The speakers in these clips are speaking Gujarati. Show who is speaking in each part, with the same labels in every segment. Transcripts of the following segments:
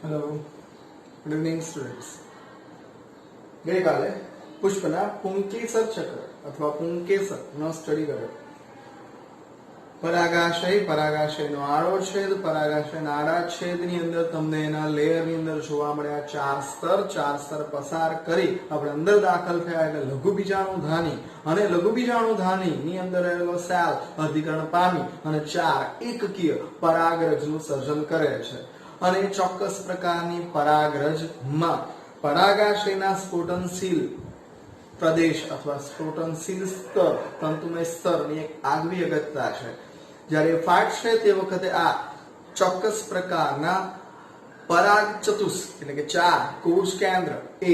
Speaker 1: Hello, good evening students. ગઈકાલે પુષ્પના પુંકેસર ચક્ર અથવા પુંકેસરનો સ્ટડી કર્યો. પરાગાશયનો આડો છેદ, પરાગાશયના આડા છેદની અંદર તમને એના લેયરની અંદર જોવા મળ્યા ચાર સ્તર પસાર કરી આપણે અંદર દાખલ થયા એટલે લઘુબીજાણુધાની અને લઘુબીજાણુધાનીની અંદર રહેલો સેલ અર્ધીકરણ પામી અને ચાર એકકીય પરાગરજનું સર્જન કરે છે. અને ચોક્કસ પ્રકારની પરાગરજમાં પરાગાશયના સ્ફોટનશીલ પ્રદેશ અથવા સ્ફોટનશીલ સ્તર તંતુમય સ્તરની એક આગવી અગત્યતા છે. જ્યારે ફાટશે તે વખતે આ ચોક્કસ પ્રકારના પરાગ ચતુષ્ક એટલે કે ચાર કોષ કેન્દ્ર એ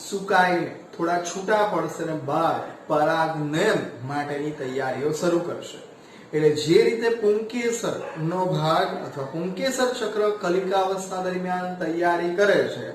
Speaker 1: સુકાઈને થોડા છૂટા પડશે અને બહાર પરાગનયન માટેની તૈયારીઓ શરૂ કરશે. એટલે જે રીતે પુંકેસર નો ભાગ અથવા પુંકેસર ચક્ર કલિકાવસ્થા દરમિયાન તૈયારી કરે છે,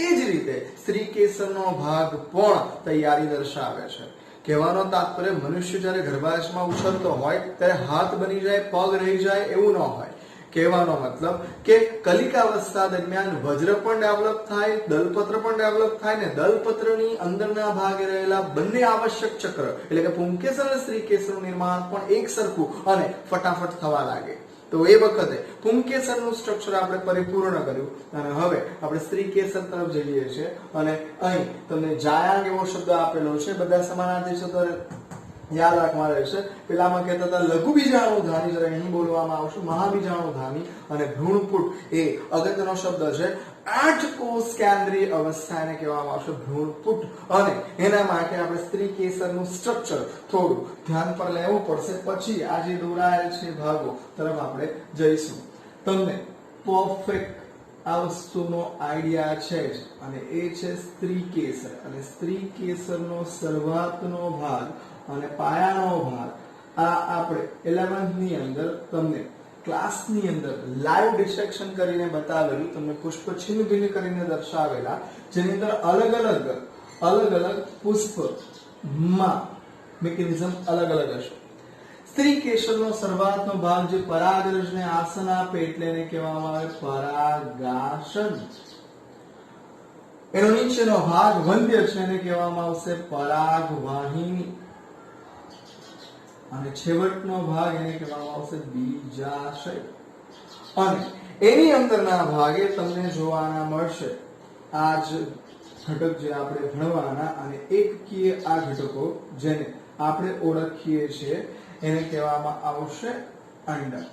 Speaker 1: એ જ રીતે સ્ત્રીકેસરનો ભાગ પણ તૈયારી દર્શાવે છે. કહેવાનો તાત્પર્ય મનુષ્ય જ્યારે ગર્ભાશયમાં ઉછળતો હોય ત્યારે હાથ બની જાય, પગ રહી જાય એવું ન હોય. કહેવાનો મતલબ કે કલિકાવસ્થા દરમિયાન વજ્ર પણ ડેવલપ થાય, દલપત્ર પણ ડેવલપ થાય ને દલપત્રની અંદરના ભાગે રહેલા બંને આવશ્યક ચક્ર એટલે કે પુંકેસર અને સ્ત્રીકેસરનું નિર્માણ પણ એક સરખું અને ફટાફટ થવા લાગે. તો એ વખતે પુંકેસરનું સ્ટ્રક્ચર આપણે પરિપૂર્ણ કર્યું અને હવે આપણે સ્ત્રીકેસર તરફ જઈએ છીએ. અને અહીં તમને જાયાંગ એવો શબ્દ આપેલો છે. બધા સમાનાર્થી શબ્દો યાદ રાખવા રહેશે. પેલામાં કહેતા હતા લઘુબીજાણુધાની, જ્યારે અહીં બોલવામાં આવશે મહાબીજાણુધાની. અને ભ્રૂણપુટ એ અગત્યનો શબ્દ છે. 8 કોષ કેન્દ્રીય અવસ્થા એને કહેવામાં આવશે ભ્રૂણપુટ. અને એના માટે આપણે સ્ત્રીકેસરનું સ્ટ્રક્ચર થોડું ધ્યાન પર લેવું પડશે. પછી આ જે દોરાયેલ છે ભાગો તરફ આપણે જઈશું. તમને પરફેક્ટ આ વસ્તુનો આઈડિયા છે જ. અને એ છે સ્ત્રીકેસર. અને સ્ત્રીકેસરનો શરૂઆતનો ભાગ અને પાયાનો ભાગ આ આપણે 11th ની અંદર તમને ક્લાસની અંદર લાઈવ ડિસેક્શન કરીને બતાવેલું, તમને પુષ્પ છિન્ન ભિન્ન કરીને દર્શાવેલા, જેની અંદર અલગ અલગ પુષ્પમાં મિકેનિઝમ અલગ અલગ હશે. સ્ત્રીકેસરનો શરૂઆતનો ભાગ જે પરાગરજને આસન આપે એટલે એને કહેવામાં આવે પરાગાસન. એનો નીચેનો ભાગ વંદ્ય છે, એને કહેવામાં આવશે પરાગવાહિની. અને છેવટનો ભાગ એને કહેવામાં આવશે બીજાશય. અને એની અંદરના ભાગે તમને જોવાના મળશે આ જ ઘટક જે આપણે ભણવાના અને એકકીય આ ઘટકો જેને આપણે ઓળખીએ છીએ એને કહેવામાં આવશે અંડક.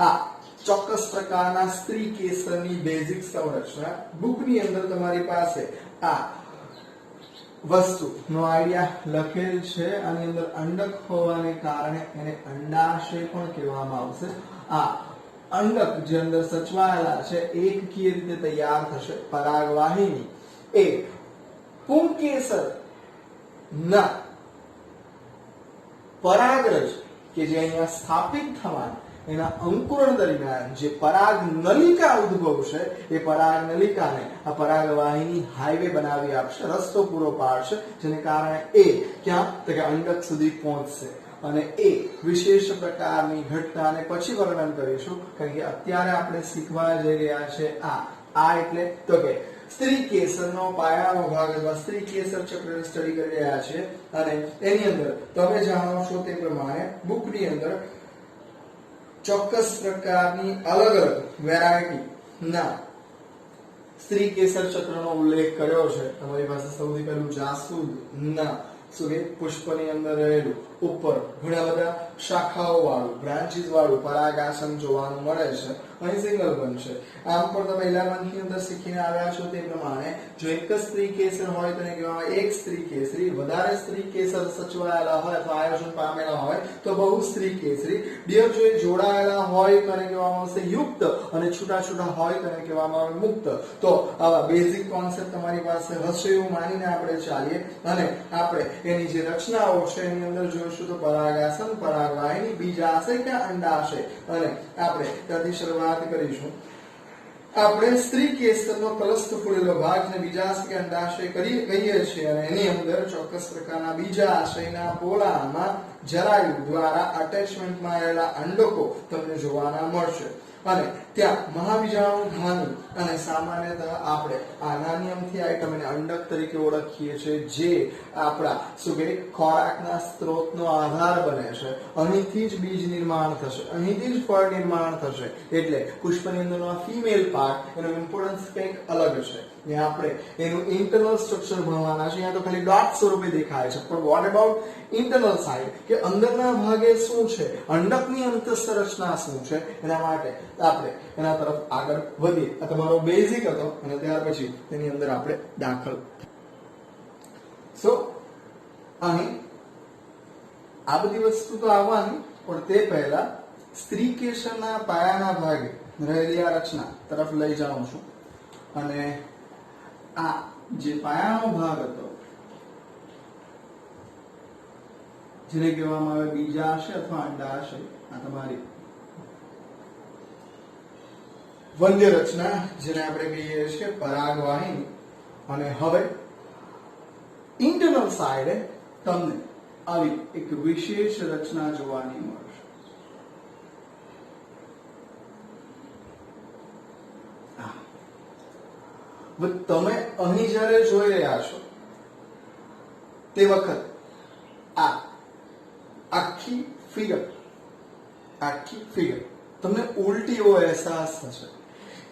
Speaker 1: આ ચોક્કસ પ્રકારના સ્ત્રીકેસરની બેઝિક સંરચના બુકની અંદર તમારી પાસે આ વસ્તુનો આઈડિયા લખેલ છે. આની અંદર અંડક હોવાને કારણે એને અંડાશય પણ કહેવામાં આવશે. આ અંડક જે અંદર સચવાયેલા છે એકકીય રીતે તૈયાર થશે. પરાગવાહિની એ પુંકેસર ના પરાગરજ કે જે અહીંયા સ્થાપિત થવાના એના અંકુરણ દરમિયાન જે પરાગ નલિકા ઉદ્ભવશે એ પરાગ નલિકાને આ પરાગવાહિની હાઈવે બનાવી આપશે, રસ્તો પૂરો પાડશે, જેને કારણે એ ક્યાં તો કે અંડક સુધી પહોંચશે. અને એ વિશેષ પ્રકારની ઘટનાને પછી વર્ણન કરીશું, કારણ કે અત્યારે આપણે શીખવા જઈ રહ્યા છે આ એટલે તો કે સ્ત્રીકેસરનો પાયાનો ભાગ અથવા સ્ત્રીકેસર ચક્ર સ્ટડી કરી રહ્યા છે. અને એની અંદર તમે જાણો છો તે પ્રમાણે બુકની અંદર ચોક્કસ પ્રકારની અલગ વેરાયટી ના સ્ત્રીકેસર ચક્રનો ઉલ્લેખ કર્યો છે. તમારી પાસે સૌથી પહેલું જાસૂદ ના પુષ્પની અંદર રહેલું ઉપર ઘણા બધા શાખાઓ વાળું બ્રાન્ચીસ વાળું પરાગાસન જોવાનું મળે છે. અહીં સિંગલ બનશે. આમ પણ તમે 11th ની અંદર શીખીને આવ્યા છો તે પ્રમાણે જો એક જ સ્ત્રીકેસર હોય તો એને કહેવામાં એક સ્ત્રીકેસરી. વધારે સ્ત્રીકેસર સચવાયેલા હોય અથવા આયોજન પામેલા હોય તો બહુ સ્ત્રીકેસરી. બે જો જોડાયેલા હોય તો એને કહેવામાં આવશે યુક્ત અને છૂટા છૂટા હોય તો એને કહેવામાં આવે મુક્ત. તો આવા બેઝિક કોન્સેપ્ટ તમારી પાસે હશે એવું માનીને આપણે ચાલીએ. અને આપણે એની જે રચનાઓ છે એની અંદર જોઈશું તો પરાગાસન, પરાગવાહિની, બીજાશય કે અંડાશય. અને આપણે ત્યાંથી શરૂઆત કરીશું. આપણે સ્ત્રી કેસરનો કલસ્થ ફૂલેલો ભાગ ને બીજાશય કે અંડાશય કહીએ છીએ અને એની અંદર ચોક્કસ પ્રકારના બીજા આશયના પોલામાં જરાયુ દ્વારા અટેચમેન્ટમાં આવેલા અંડકો તમને જોવાના મળશે અને ત્યાં મહાબીજાણુ ધાની અને સામાન્યતઃ આપણે આના નિયમથી આઈટમને અંડક તરીકે ઓળખીએ છીએ જે આપણા શું કે ખોરાકના સ્ત્રોતનો આધાર બને છે. અહીંથી જ બીજ નિર્માણ થશે, અહીંથી જ ફળ નિર્માણ થશે. એટલે પુષ્પની અંદરનો ફિમેલ પાર્ટ એનો ઇમ્પોર્ટન્સ કંઈક અલગ છે. ત્યાં આપણે એનું ઇન્ટરનલ સ્ટ્રક્ચર ભણવાના છે. અહીંયા તો ખાલી ડોટ સ્વરૂપે દેખાય છે, પણ વોટ અબાઉટ ઇન્ટરનલ સાઇડ કે અંદરના ભાગે શું છે, અંડકની અંતસ્થ રચના શું છે, એના માટે આપણે એના તરફ આગળ વધીએ. આ તમારો બેઝિક હતો અને ત્યાર પછી તેની અંદર આપણે દાખલ. સો અહીં આ બધી વસ્તુ તો આવવાની, પણ તે પહેલા સ્ત્રી કેસરના પાયાના ભાગે રહેલી આ રચના તરફ લઈ જાઉં છું. અને આ જે પાયાનો ભાગ હતો જેને કહેવામાં આવે બીજાશય અથવા અંડાશય, આ તમારી વંદ્ય રચના જેને આપણે કહીએ છીએ પરાગવાહિની. અને હવે ઇન્ટરનલ સાઈડે તમને આવી એક વિશેષ રચના જોવાની મળશે. તમે અહીં જ્યારે જોઈ રહ્યા છો તે વખત આ આખી ફિગર તમને ઉલટી એવો અહેસાસ થશે.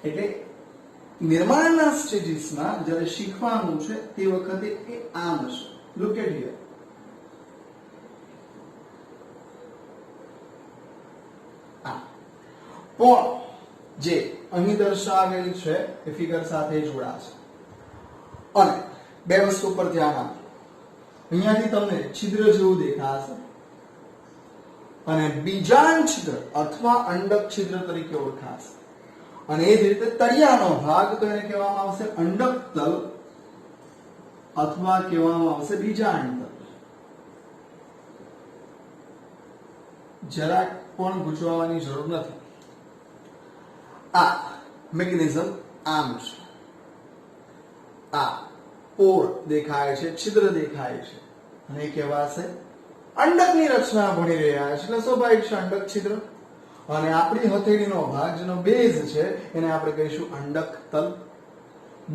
Speaker 1: એટલે નિર્માણના સ્ટેજીસમાં જ્યારે શીખવાનું છે તે વખતે એ આમ હશે. Look at here. પણ જે અહીં દર્શાવેલ છે એ ફિગર સાથે જોડાશે. અને બે વસ્તુ પર ધ્યાન આપો. અહીંયાથી તમને છિદ્ર જેવું દેખાશે અને બીજાંડ છિદ્ર અથવા અંડક છિદ્ર તરીકે ઓળખાશે. અને એ જ રીતે તળિયાનો ભાગ તો એને કહેવામાં આવશે અંડક તલ અથવા કહેવામાં આવશે બીજાંડ તલ. જરાક પણ ગૂંચવવાની જરૂર નથી. આ મેકેનિઝમ આમ છે. આ પોર દેખાય છે, છિદ્ર દેખાય છે અને એ કહેવાશે અંડકની રચના ભણી રહ્યા છે એટલે સ્વાભાવિક છે અંડક છિદ્ર. અને આપણી હથેળીનો ભાગ જેનો બેઝ છે એને આપણે કહીશું અંડક તલ.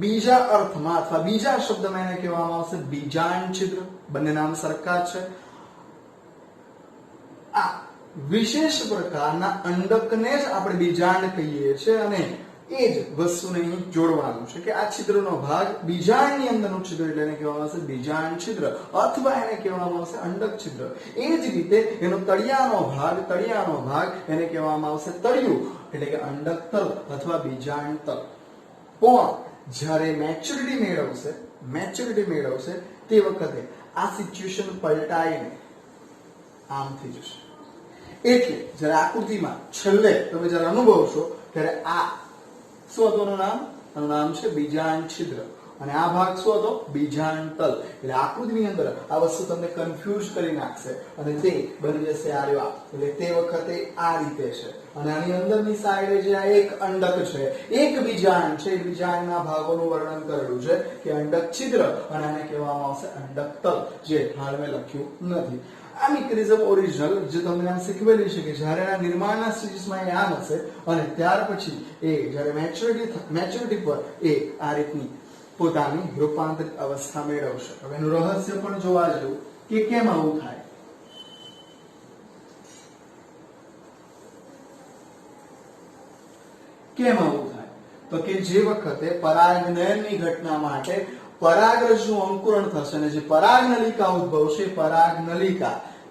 Speaker 1: બીજા અર્થમાં અથવા બીજા શબ્દમાં એને કહેવામાં આવશે બીજાંડ છિદ્ર. બંને નામ સરખા છે. આ વિશેષ પ્રકારના અંડકને જ આપણે બીજાંડ કહીએ છીએ અને એ જ વસ્તુને અહીં જોડવાનું છે કે આ છિદ્રનો ભાગ બીજાંડની અંદરનું છિદ્ર એટલે એને કહેવામાં આવશે બીજાંડ છિદ્ર અથવા એને કહેવામાં આવશે અંડક છિદ્ર. એ જ રીતે એનો તળિયાનો ભાગ એને કહેવામાં આવશે તળિયું એટલે કે અંડક તલ અથવા બીજાંડ તલ. પણ જ્યારે મેચ્યોરિટી મેળવશે તે વખતે આ સિચ્યુએશન પલટાઈને આમ થઈ જશે. એટલે જ્યારે આકૃતિમાં છેલ્લે તમે જ્યારે અનુભવશો ત્યારે આ શું હતું આનું નામ છે બીજાંડ છિદ્ર અને આ ભાગ શું હતો બીજાંડ તલ. એટલે આકૃતિની અંદર આ વસ્તુ તમને કન્ફ્યુઝ કરી નાખશે અને તે બની જશે આ રહ્યો. એટલે તે વખતે આ રીતે છે અને આની અંદરની સાઈડે જે આ એક અંડક છે, એક બીજાંડ છે, એ બીજાંડના ભાગોનું વર્ણન કરેલું છે કે અંડક છિદ્ર અને આને કહેવામાં આવશે અંડક તલ, જે હાલ મેં લખ્યું નથી. આ મિકેનિઝમ ઓરિજિનલ જે તમને આમ શીખવેલી છે કે જ્યારે આ નિર્માણના સ્ટેજીસમાં એ આમ હશે અને ત્યાર પછી એ જ્યારે મેચ્યોરિટી પર એ આ રીતની પોતાની રૂપાંતરિત અવસ્થા મેળવશે. હવે એનું રહસ્ય પણ જોવા જેવું કે કેમ આવું થાય. તો કે જે વખતે પરાગનયનની ઘટના માટે પરાગરજનું અંકુરણ થશે અને જે પરાગનલિકા ઉદ્ભવશે,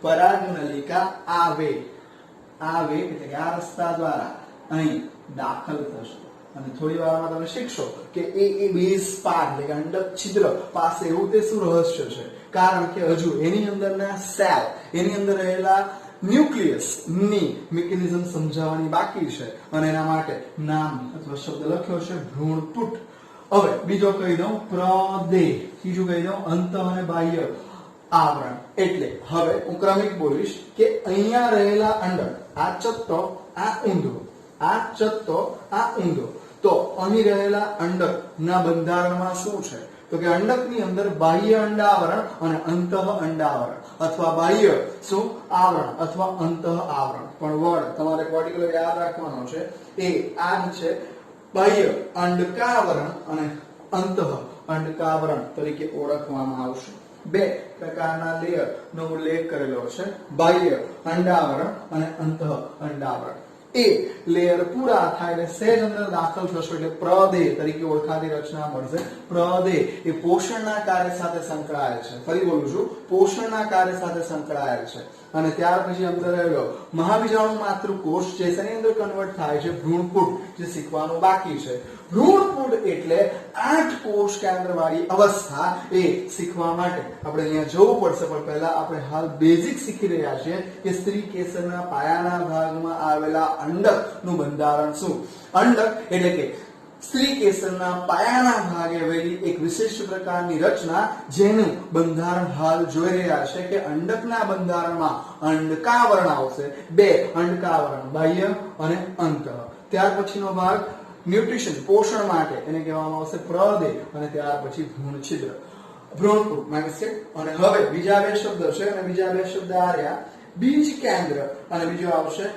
Speaker 1: પરાગનલિકા આવે એટલે કે આ રસ્તા દ્વારા અહીં દાખલ થશે. અને થોડી વારમાં તમે શીખશો કે એ બેઝ પાર્ટ એટલે કે અંડક છિદ્ર પાસે એવું તે શું રહસ્ય છે. કારણ કે હજુ એની અંદરના સેલ, એની અંદર રહેલા ન્યુક્લિયસ ની મિકેનિઝમ સમજાવવાની બાકી છે અને એના માટે નામ અથવા શબ્દ લખ્યો છે ભ્રૂણપુટ. હવે બીજો કહી દઉં પ્રદેહ, ત્રીજું કહી દઉં અંત અને બાહ્ય આવરણ. એટલે હવે હું ક્રમિક બોલીશ કે અહીંયા રહેલા અંડક, આ ચત્તો, આ ઊંધો, આ ચત્તો, આ ઊંધો. તો અહીં રહેલા અંડકના બંધારણમાં શું છે તો કે અંડકની અંદર બાહ્ય અંડાવરણ અને અંતઃ અંડાવરણ અથવા બાહ્ય શું આવરણ અથવા અંતઃ આવરણ પણ વર્ડ તમારે પર્ટિક્યુલર યાદ રાખવાનો છે એ આ જ છે બાહ્ય અંડકાવરણ અને અંતઃ અંડકાવરણ તરીકે ઓળખવામાં આવશે બે પ્રકારના લેયર નો ઉલ્લેખ કરેલો છે બાહ્ય અંડાવરણ અને અંતઃ અંડાવરણ એ લેયર પૂરા થાય એટલે સહેજ અંદર દાખલ થશો એટલે પ્રદેહ તરીકે ઓળખાતી રચના મળશે પ્રદેહ એ પોષણના કાર્ય સાથે સંકળાયેલ છે ફરી બોલું છું પોષણના કાર્ય સાથે સંકળાયેલ છે અને ત્યાર પછી અંદર રહેલો મહાબીજાણુ માતૃકોષ જે શેની અંદર કન્વર્ટ થાય છે ભ્રૂણપુટ જે શીખવાનું બાકી છે ભ્રૂણપુટ એટલે 8 કોષ કેન્દ્ર વાળી અવસ્થા એ શીખવા માટે આપણે અહીંયા જવું પડશે પણ પહેલા આપણે હાલ બેઝિક શીખી રહ્યા છીએ કે સ્ત્રી કેસરના પાયાના ભાગમાં આવેલા અંડક નું બંધારણ શું અંડક એટલે કે સ્ત્રી કેસરના પાયાના ભાગે આવેલી એક વિશિષ્ટ પ્રકારની રચના જેનું બંધારણ હાલ જોઈ રહ્યા છે કે અંડકના બંધારણમાં અંડકાવરણ આવશે બે અંડકાવરણ બાહ્ય અને અંતઃ ત્યાર પછીનો ભાગ ન્યુટ્રિશન પોષણ માટે એને કહેવામાં આવશે પ્રદેહ અને ત્યાર પછી ભ્રૂણ છિદ્ર ભ્રૂણપુટ માગશે અને હવે બીજા બે શબ્દ છે અને બીજા બે શબ્દ આ રહ્યા બીજ કેન્દ્ર અને બીજો આવશે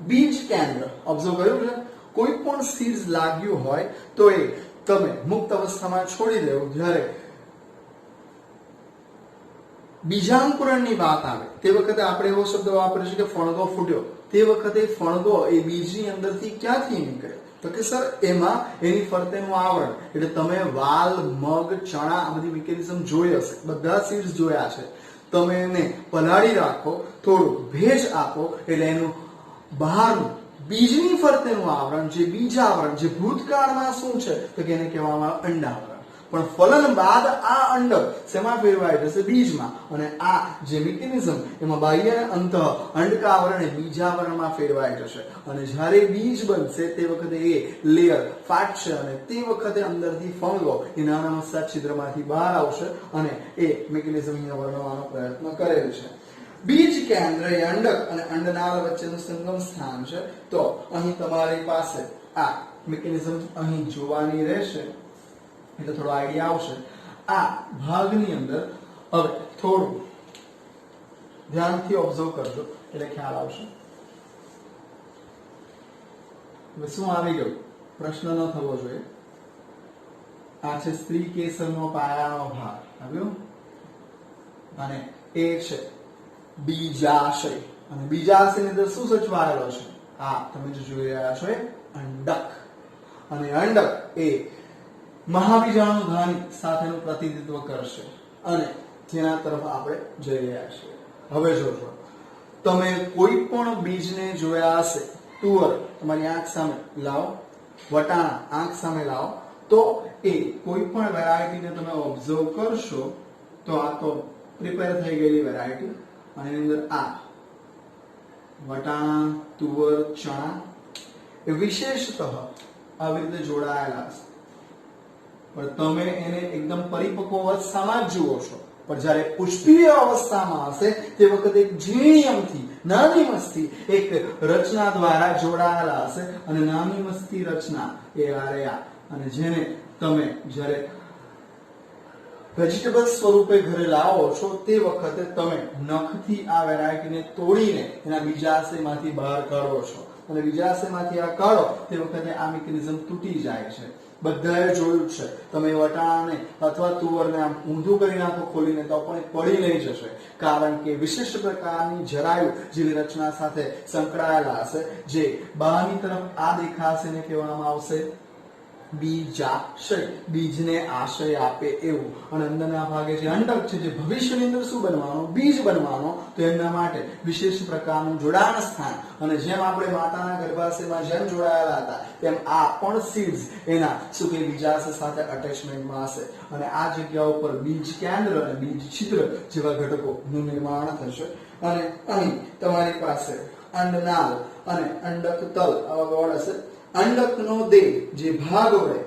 Speaker 1: બીજ કેન્દ્ર ઓબ્ઝર્વ કર્યું છે કોઈ પણ સીડ્સ લાગ્યું હોય તો એ તમે મુક્ત અવસ્થામાં છોડી દેવું જ્યારે બીજાંકુરણની વાત આવે તે વખતે આપણે એવો શબ્દ વાપરીશું કે ફણગો ફૂટ્યો તે વખતે ફણગો એ બીજની અંદરથી ક્યાંથી નીકળે તો કે સર એમાં એની ફરતેનું આવરણ એટલે તમે વાલ મગ ચણા આ બધી મિકેનિઝમ જોઈ હશે બધા સીડ્સ જોયા છે તમે એને પલાળી રાખો થોડું ભેજ આપો એટલે એનું બહારનું બીજની ફરતેનું આવરણ જે બીજાવરણ જે ભૂતકાળમાં શું છે તો કે એને કહેવામાં આવે અંડાવરણ પણ ફલન બાદ આ અંડક શેમાં ફેરવાઈ જશે બીજમાં અને આ જે મિકેનિઝમ એમાં બાહ્ય અને અંતઃ અંડકાવરણ એ બીજાવરણમાં ફેરવાઈ જશે અને જ્યારે બીજ બનશે તે વખતે એ લેયર ફાટશે અને તે વખતે અંદરથી ફંગો એ નાના મસ્તા છિદ્રમાંથી બહાર આવશે અને એ મિકેનિઝમ અહીંયા વર્ણવવાનો પ્રયત્ન કરેલ છે બીજ કેન્દ્ર એ અંડક અને અંડનાળ વચ્ચેનું સંગમ સ્થાન છે તો અહીં તમારી પાસે આ મિકેનિઝમ અહીં જોવાની રહેશે એટલે થોડો આઈડિયા આવશે આ ભાગની અંદર હવે થોડું ધ્યાનથી ઓબ્ઝર્વ કરજો એટલે ખ્યાલ આવશે હવે શું આવી ગયું પ્રશ્ન ન થવો જોઈએ આ છે સ્ત્રી કેસરનો પાયાનો ભાગ આવ્યો અને એ છે બીજાશય અને બીજાશયની અંદર શું સચવાયેલો છે આ તમે જે જોઈ રહ્યા છો એ અંડક અને અંડક એ મહાબીજાણુ ધાની સાથેનું પ્રતિનિધિત્વ કરશે અને જેના તરફ આપણે જઈ રહ્યા છીએ હવે જોજો તમે કોઈ પણ બીજને જોયા હશે તુવર તમારી આંખ સામે લાવો વટાણા આંખ સામે લાવો તો એ કોઈ પણ વેરાયટીને તમે ઓબ્ઝર્વ કરશો તો આ તો પ્રિપેર થઈ ગયેલી વેરાયટી અને એની અંદર આ વટાણા તુવર ચણા એ વિશેષતઃ આવી રીતે જોડાયેલા હશે પણ તમે એને એકદમ પરિપક્વ અવસ્થામાં જ જુઓ છો પણ જ્યારે પુષ્પીય અવસ્થામાં હશે તે વખતે એક ઝીણિયમથી નાની મસ્તી એક રચના દ્વારા જોડાયેલા હશે અને નાની મસ્તી રચના એ આર્યા અને જેને તમે જ્યારે વેજીટેબલ સ્વરૂપે ઘરે લાવો છો તે વખતે તમે નખથી આ વેરાયટીને તોડીને એના બીજાશયમાંથી બહાર કાઢો છો અને બીજાશયમાંથી આ કાઢો તે વખતે આ મિકેનિઝમ તૂટી જાય છે બધાએ જોયું છે તમે વટાણાને અથવા તુવરને આમ ઊંધું કરી નાખો ખોલીને તો પણ પડી નહીં જશે કારણ કે વિશિષ્ટ પ્રકારની જરાયુ જેવી રચના સાથે સંકળાયેલા હશે જે બહારની તરફ આ દેખાશે ને કહેવામાં આવશે બીજાશય બીજને આશય આપે એવું અને અંદરના ભાગે જે અંડક છે જે ભવિષ્યની અંદર શું બનવાનો બીજ બનવાનો તો એમના માટે વિશેષ પ્રકારનું જોડાણ સ્થાન અને જેમ આપણે માતાના ગર્ભાશયમાં જેમ જોડાયેલા હતા તેમ આ પણ સીડ્સ એના શું કે બીજાશય સાથે અટેચમેન્ટમાં હશે અને આ જગ્યા ઉપર બીજ કેન્દ્ર અને બીજ છિદ્ર જેવા ઘટકોનું નિર્માણ થશે અને અહીં તમારી પાસે અંડનાળ અને અંડક તલ આવા ગોળ હશે અંડકનો દેહ જે ભાગ હોય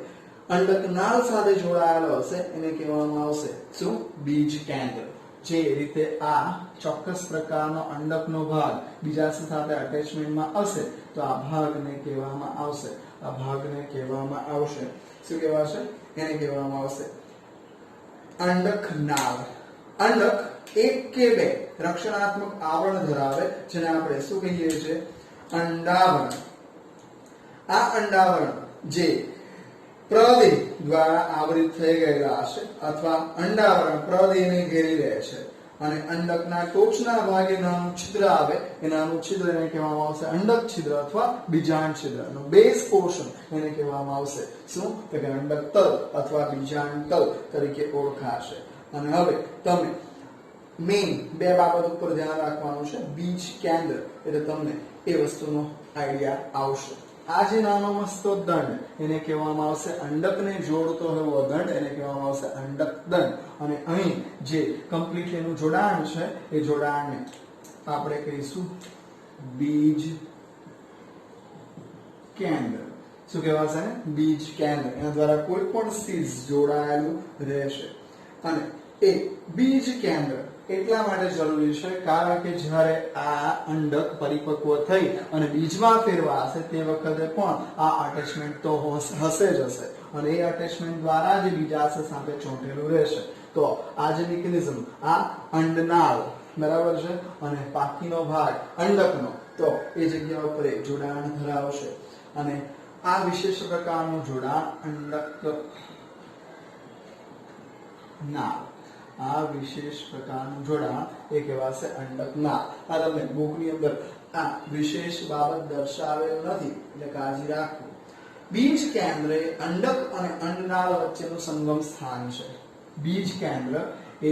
Speaker 1: અંડકનાળ સાથે જોડાયેલો હશે એને કહેવામાં આવશે શું બીજ કેન્દ્ર જે રીતે આ ચોક્કસ પ્રકારનો અંડકનો ભાગ બીજા સાથે અટેચમેન્ટમાં હશે તો આ ભાગને કહેવામાં આવશે, આ ભાગને કહેવામાં આવશે, શું કહેવાશે? એને કહેવામાં આવશે અંડક નાળ. અંડક એક કે બે રક્ષણાત્મક આવરણ ધરાવે જેને આપણે શું કહીએ છીએ? અંડાવરણ. આ અંડાવરણ જે પ્રદેહ દ્વારા આવરિત થઈ ગયેલા હશે અથવા અંડાવરણ પ્રદેહને ઘેરી રહે છે અને અંડકના ટોચના ભાગે નાનું છિદ્ર આવે એ નાનું છિદ્ર એને કહેવામાં આવશે અંડક છિદ્ર અથવા બીજાંડ છિદ્ર. નો બેઝ પોર્શન એને કહેવામાં આવશે શું? તો કે અંડક તલ અથવા બીજાંડ તલ તરીકે ઓળખાશે. અને હવે તમે મેઇન બે બાબત ઉપર ધ્યાન રાખવાનું છે. બીજ કેન્દ્ર એટલે તમને એ વસ્તુનો આઈડિયા આવશે. આ જે નાનો મસ્તો દંડ એને કહેવામાં આવશે અંડકને જોડતો એવો દંડ, એને કહેવામાં આવશે અંડક દંડ. અને અહીં જે કમ્પ્લીટ એનું જોડાણ છે એ જોડાણને આપણે કહીશું બીજ કેન્દ્ર. શું કહેવાશે? બીજ કેન્દ્ર. એના દ્વારા કોઈ પણ સીઝ જોડાયેલું રહેશે. અને એ બીજ કેન્દ્ર એટલા માટે જરૂરી છે કારણ કે જ્યારે આ અંડક પરિપક્વ થઈ અને બીજમાં ફેરવાશે તે વખતે પણ આ અટેચમેન્ટ તો હશે જ હશે અને એ અટેચમેન્ટ દ્વારા જ બીજાશય સાથે ચોંટેલું રહેશે. તો આ જે મિકેનિઝમ આ અંડનાળ બરાબર છે અને બાકીનો ભાગ અંડકનો તો એ જગ્યા ઉપર જોડાણ ધરાવશે અને આ વિશેષ પ્રકારનું જોડાણ અંડક નાળ, આ વિશેષ પ્રકારનું જોડાણ એ કહેવાશે અંડક નાળ. આ તમને બુકની અંદર આ વિશેષ બાબત દર્શાવેલ નથી એટલે કાળજી રાખો. બીજ કેન્દ્ર એ અંડક અને અંડનાળ વચ્ચેનું સંગમ સ્થાન છે. બીજ કેન્દ્ર એ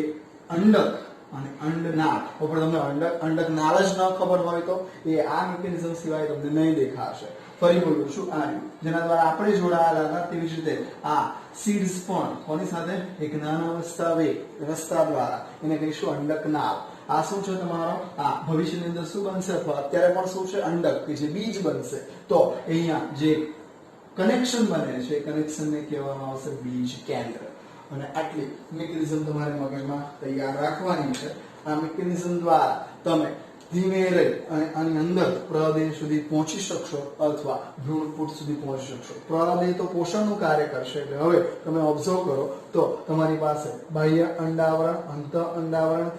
Speaker 1: અંડક અને અંડનાળ ઉપર તમને અંડક નાળ જ ન ખબર હોય તો એ આ મિકેનિઝમ સિવાય તમને નહીં દેખાશે. ફરી બોલું છું, આ જેના દ્વારા આપણે જોડાયેલા હતા તેવી જ રીતે આ સીડ્સ પણ કોની સાથે? એક નાના રસ્તા દ્વારા એને કહીશું અંડક નાળ. આ શું છે તમારો? આ ભવિષ્યની અંદર શું બનશે અથવા અત્યારે પણ શું છે? અંડક કે જે બીજ બનશે. તો અહીંયા જે કનેક્શન બને છે એ કનેક્શનને કહેવામાં આવશે બીજ કેન્દ્ર. અને આટલી મિકેનિઝમ તમારે મગજમાં તૈયાર રાખવાની છે. આ મિકેનિઝમ દ્વારા તમે ધીમે રહી અને આની અંદર પ્રદેહ સુધી પહોંચી શકશો અથવા ભ્રૂણપુટ સુધી પહોંચી શકશો. પ્રદેહ તો પોષણનું કાર્ય કરશે એટલે હવે તમે ઓબ્ઝર્વ કરો તો તમારી પાસે બાહ્ય અંડાવરણ, અંત અંડાવરણ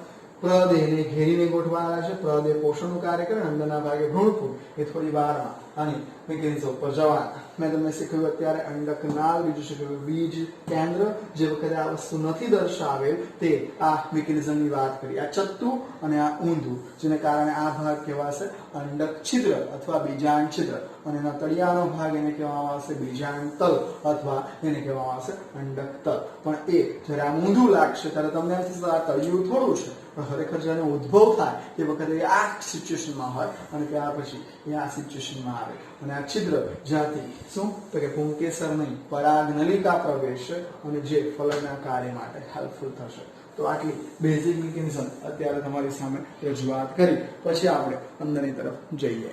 Speaker 1: પ્રદેહને ઘેરીને ગોઠવાયેલા છે. પ્રદેહ પોષણનું કાર્ય કરે, અંદરના ભાગે ભ્રૂણપુટ. એ થોડી વારમાં આની મિકેનિઝમ ઉપર જવાના. મેં તમને શીખવ્યું અત્યારે અંડક નાળ, બીજું શીખવ્યું બીજ કેન્દ્ર. જે વખતે આ વસ્તુ નથી દર્શાવેલ તે આ મિકેનિઝમની વાત કરી. આ ચત્તું અને આ ઊંધું જેને કારણે આ ભાગ કહેવાશે અંડક છિદ્ર અથવા બીજાંડ છિદ્ર અને એના તળિયાનો ભાગ એને કહેવામાં આવશે બીજાંડ તલ અથવા એને કહેવામાં આવશે અંડક તલ. પણ એ જ્યારે આમ ઊંધું લાગશે ત્યારે તમને એમ થશે આ તળિયું થોડું છે પણ ખરેખર જ્યારે ઉદ્ભવ થાય તે વખતે એ આ સિચ્યુએશનમાં હોય અને ત્યાર પછી એ આ સિચ્યુએશનમાં આવે અને આ છિદ્ર જ્યાંથી શું તો કે પુંકેસર નહીં પરાગ નલિકા પ્રવેશશે અને જે ફલનના કાર્ય માટે હેલ્પફુલ થશે. તો આટલી બેઝિક મિકેનિઝમ અત્યારે તમારી સામે રજૂઆત કરી. પછી આપણે અંદરની તરફ જઈએ.